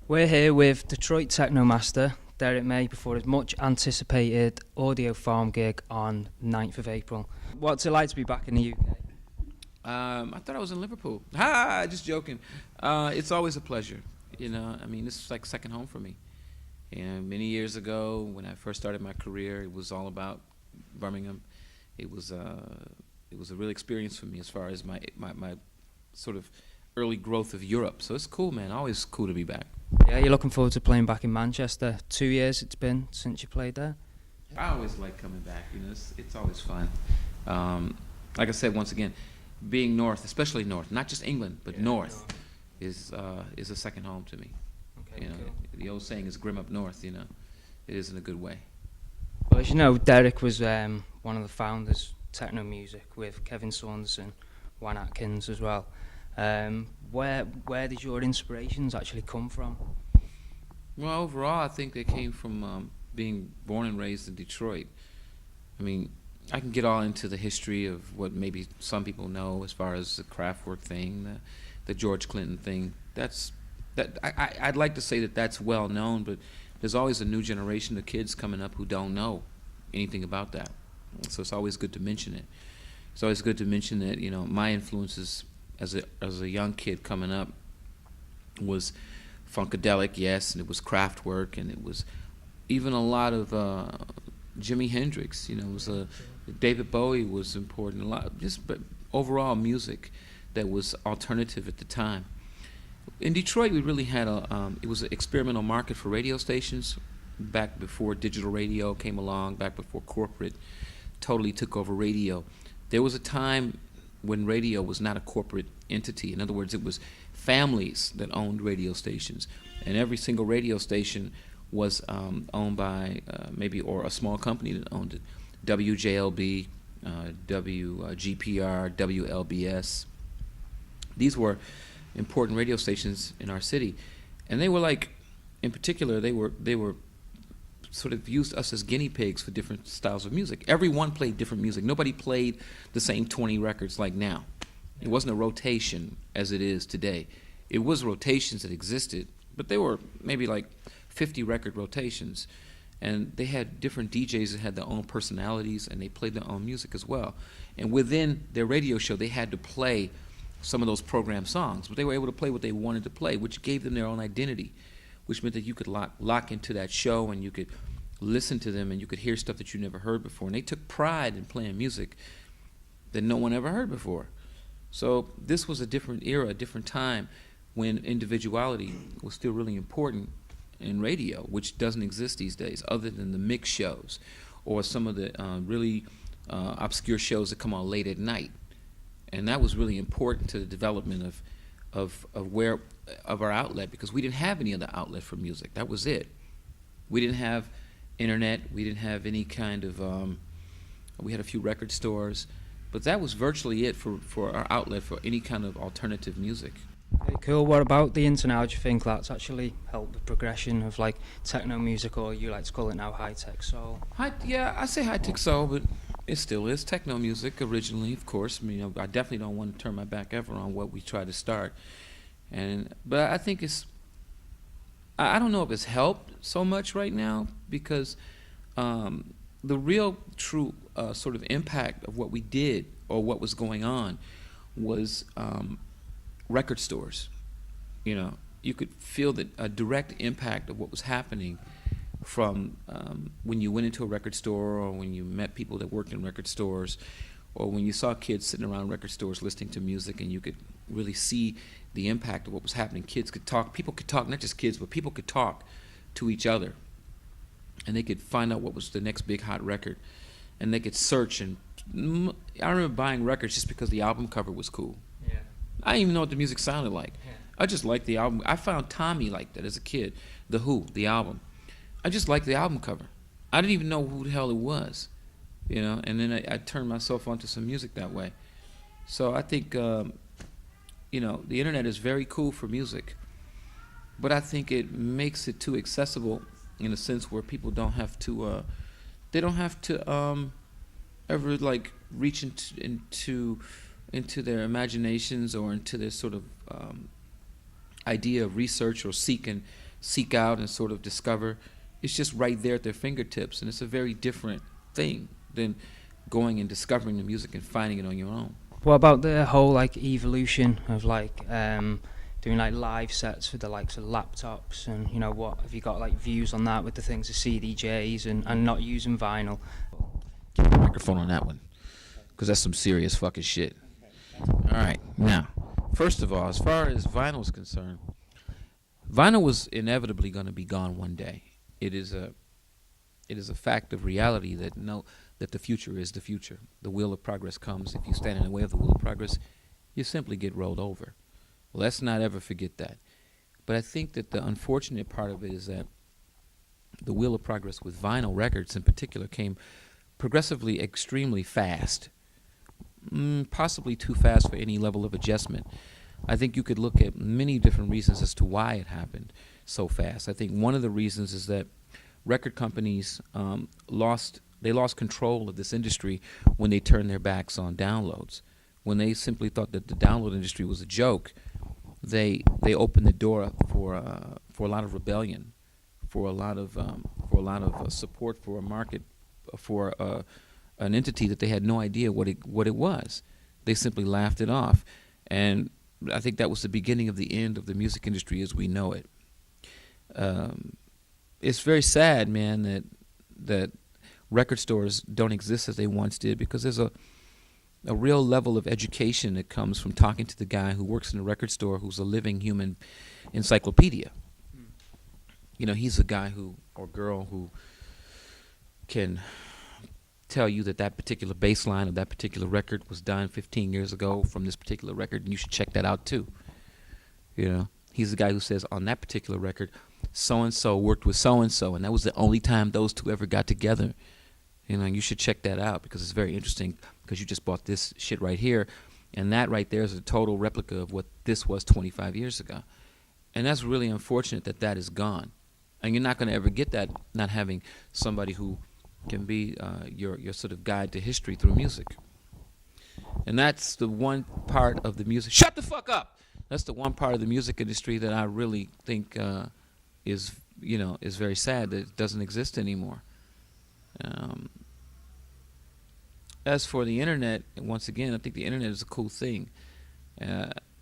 We're here with Detroit techno master Derrick before his much anticipated audio farm gig on 9th of April. What's it like to be back in the UK? I thought I was in Liverpool. Ha! Just joking. It's always a pleasure. You know, I mean, this is like second home for me. And many years ago, when I first started my career, it was all about Birmingham. It was a real experience for me as far as my sort of early growth of Europe. So it's cool, man. Always cool to be back. Yeah, you're looking forward to playing back in Manchester. 2 years it's been since you played there. I always like coming back. You know, it's always fun. Like I said, once again, being north, especially north, not just England, but north, is a second home to me. Okay, You know, cool. the old saying is "grim up north." You know, it is in a good way. Well, as you know, Derrick was one of the founders of techno music with Kevin Saunderson, Juan Atkins as well. Where did your inspirations actually come from? Well, overall, I think they came from being born and raised in Detroit. I mean, I can get all into the history of what maybe some people know as far as the Kraftwerk thing, the George Clinton thing. I'd like to say that that's well known, but there's always a new generation of kids coming up who don't know anything about that. So it's always good to mention it. It's always good to mention that, you know, my influences as a young kid coming up was funkadelic, yes, and it was Kraftwerk, and it was even a lot of Jimi Hendrix. You know, it was David Bowie was important. A lot, but overall music that was alternative at the time. In Detroit, we really had it was an experimental market for radio stations back before digital radio came along, back before corporate totally took over radio. There was a time when radio was not a corporate entity. In other words, it was families that owned radio stations, and every single radio station was owned by or a small company that owned it. WJLB, WGPR, WLBS. These were important radio stations in our city, and they were like, in particular, they were sort of used us as guinea pigs for different styles of music. Everyone played different music. Nobody played the same 20 records like now. It wasn't a rotation as it is today. It was rotations that existed, but they were maybe like 50 record rotations. And they had different DJs that had their own personalities, and they played their own music as well. And within their radio show, they had to play some of those program songs, but they were able to play what they wanted to play, which gave them their own identity, which meant that you could lock into that show, and you could listen to them, and you could hear stuff that you never heard before. And they took pride in playing music that no one ever heard before. So this was a different era, a different time, when individuality was still really important in radio, which doesn't exist these days, other than the mix shows or some of the really obscure shows that come on late at night. And that was really important to the development of our outlet, because we didn't have any other outlet for music. That was it. We didn't have internet. We didn't have any kind of. We had a few record stores, but that was virtually it for our outlet for any kind of alternative music. Okay, cool. What about the internet? How do you think that's actually helped the progression of like techno music, or you like to call it now high-tech soul? I say high-tech soul, but it still is techno music originally, of course. I mean, I definitely don't want to turn my back ever on what we tried to start. But I think I don't know if it's helped so much right now, because the real true sort of impact of what we did or what was going on was record stores. You know, you could feel a direct impact of what was happening from when you went into a record store, or when you met people that worked in record stores, or when you saw kids sitting around record stores listening to music, and you could really see the impact of what was happening. Kids could talk, people could talk, not just kids, but people could talk to each other, and they could find out what was the next big hot record, and they could search. And I remember buying records just because the album cover was cool. Yeah. I didn't even know what the music sounded like. Yeah. I just liked the album. I found Tommy like that as a kid, The Who, the album. I just liked the album cover. I didn't even know who the hell it was, you know. And then I turned myself onto some music that way. So I think, you know, the internet is very cool for music, but I think it makes it too accessible in a sense where people don't have to, ever like reach into their imaginations or into their sort of idea of research or seek seek out and sort of discover. It's just right there at their fingertips, and it's a very different thing than going and discovering the music and finding it on your own. What about the whole like evolution of like doing like live sets with the likes of laptops, and you know, what have you got like views on that with the things of CDJs and not using vinyl? Get the microphone on that one, because that's some serious fucking shit. All right, now, first of all, as far as vinyl is concerned, vinyl was inevitably going to be gone one day. It is a fact of reality that the future is the future. The wheel of progress comes. If you stand in the way of the wheel of progress, you simply get rolled over. Well, let's not ever forget that. But I think that the unfortunate part of it is that the wheel of progress with vinyl records in particular came progressively extremely fast, possibly too fast for any level of adjustment. I think you could look at many different reasons as to why it happened so fast. I think one of the reasons is that record companies lost control of this industry when they turned their backs on downloads. When they simply thought that the download industry was a joke, they opened the door up for a lot of rebellion, for a lot of support for a market, for an entity that they had no idea what it was. They simply laughed it off, and I think that was the beginning of the end of the music industry as we know it. It's very sad, man, that record stores don't exist as they once did, because there's a real level of education that comes from talking to the guy who works in a record store, who's a living human encyclopedia. You know, he's a guy or girl who can tell you that particular bass line of that particular record was done 15 years ago from this particular record, and you should check that out too. You know, he's the guy who says on that particular record, so-and-so worked with so-and-so, and that was the only time those two ever got together. You know, you should check that out, because it's very interesting, because you just bought this shit right here, and that right there is a total replica of what this was 25 years ago. And that's really unfortunate that is gone. And you're not going to ever get that, not having somebody who can be your sort of guide to history through music. And that's the one part of the music. Shut the fuck up! That's the one part of the music industry that I really think is very sad that it doesn't exist anymore. As for the internet, once again, I think the internet is a cool thing.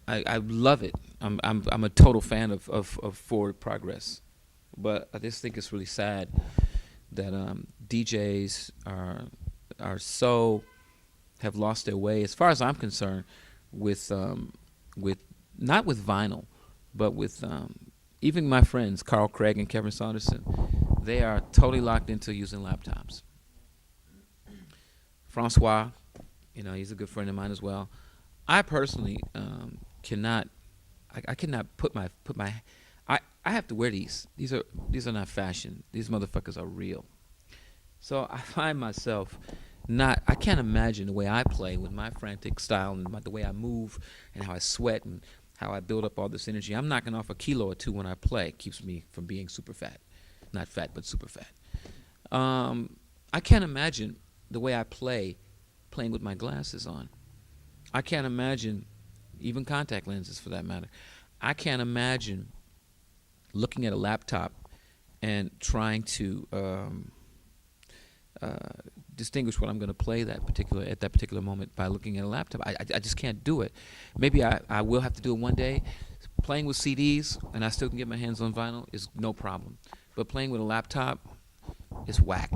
I love it. I'm a total fan of forward progress, but I just think it's really sad that DJs have lost their way, as far as I'm concerned, with not with vinyl, but with even my friends Carl Craig and Kevin Saunderson. They are totally locked into using laptops. Francois, you know, he's a good friend of mine as well. I personally cannot put my I have to wear these. These are not fashion. These motherfuckers are real. So I find myself I can't imagine the way I play with my frantic style and the way I move and how I sweat and how I build up all this energy. I'm knocking off a kilo or two when I play. It keeps me from being super fat. Not fat, but super fat. I can't imagine the way I playing with my glasses on. I can't imagine, even contact lenses for that matter. I can't imagine looking at a laptop and trying to distinguish what I'm going to play at that particular moment by looking at a laptop. I just can't do it. Maybe I will have to do it one day. Playing with CDs and I still can get my hands on vinyl is no problem. But playing with a laptop is whack.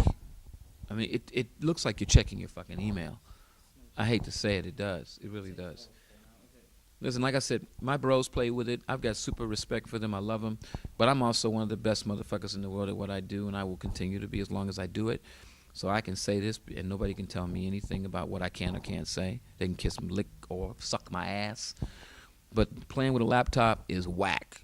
I mean, it looks like you're checking your fucking email. I hate to say it, it does. It really does. Listen, like I said, my bros play with it. I've got super respect for them. I love them. But I'm also one of the best motherfuckers in the world at what I do, and I will continue to be as long as I do it. So I can say this, and nobody can tell me anything about what I can or can't say. They can kiss, lick, or suck my ass. But playing with a laptop is whack.